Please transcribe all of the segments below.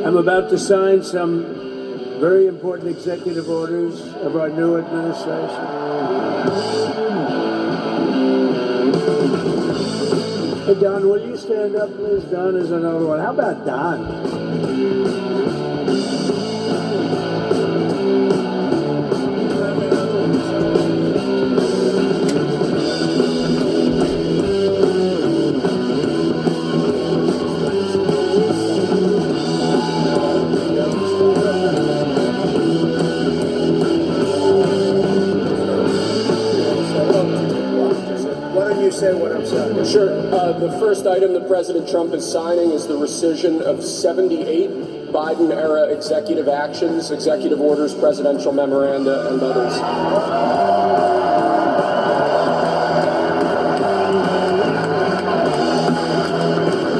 I'm about to sign some very important executive orders of our new administration. Hey, Don, will you stand up, please? Don is another one. How about Don? Say what I'm saying. Sure. The first item that President Trump is signing is the rescission of 78 Biden-era executive actions, executive orders, presidential memoranda, and others.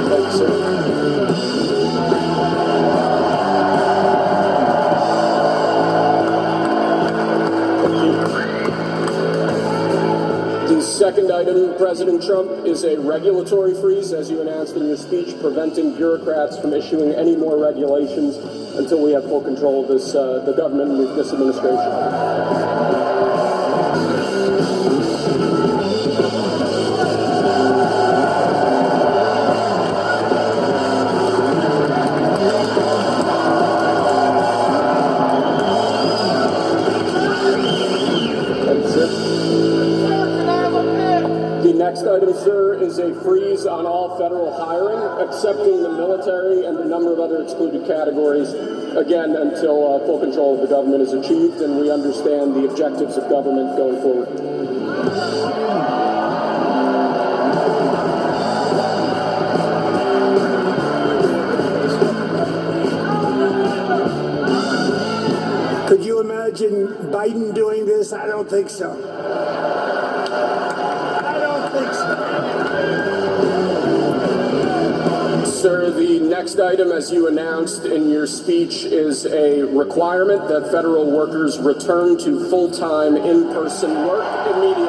Thank you, sir. Second item, President Trump, is a regulatory freeze, as you announced in your speech, preventing bureaucrats from issuing any more regulations until we have full control of this, the government and this administration. Next item, sir, is a freeze on all federal hiring, excepting the military and a number of other excluded categories, again, until full control of the government is achieved and we understand the objectives of government going forward. Could you imagine Biden doing this? I don't think so. Sir, the next item, as you announced in your speech, is a requirement that federal workers return to full-time in-person work immediately.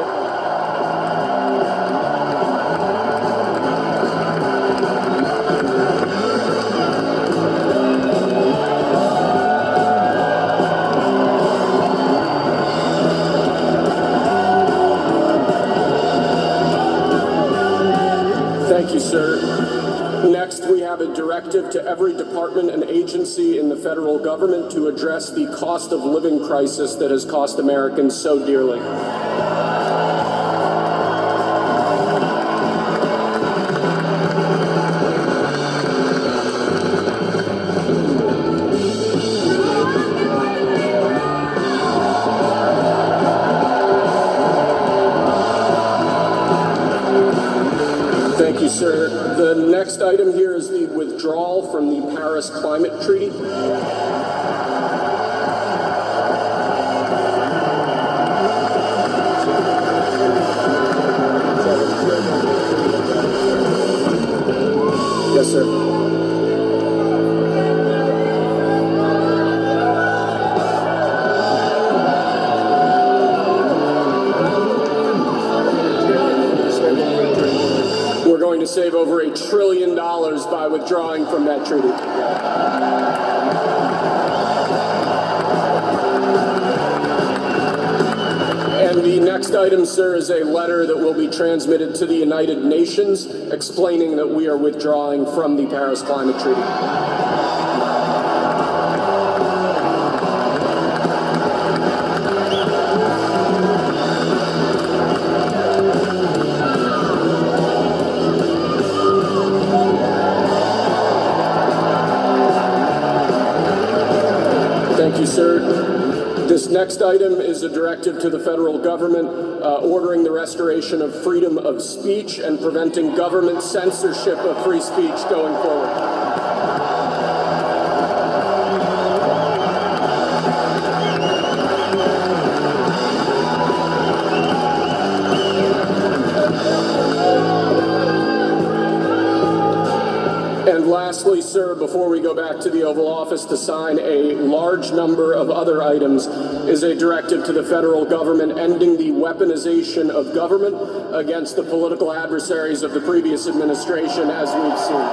Thank you, sir. Next, we have a directive to every department and agency in the federal government to address the cost of living crisis that has cost Americans so dearly. Thank you, sir. The next item here is the withdrawal from the Paris Climate Treaty. Yes, sir. We're going to save over $1 trillion by withdrawing from that treaty. And the next item, sir, is a letter that will be transmitted to the United Nations explaining that we are withdrawing from the Paris Climate Treaty. Thank you, sir. This next item is a directive to the federal government ordering the restoration of freedom of speech and preventing government censorship of free speech going forward. And lastly, sir, before we go back to the Oval Office to sign a large number of other items, is a directive to the federal government ending the weaponization of government against the political adversaries of the previous administration, as we've seen.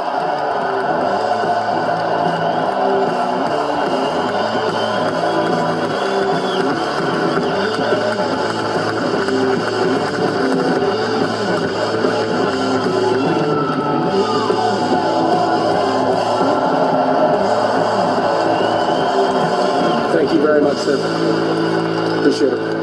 very much, sir. Appreciate it.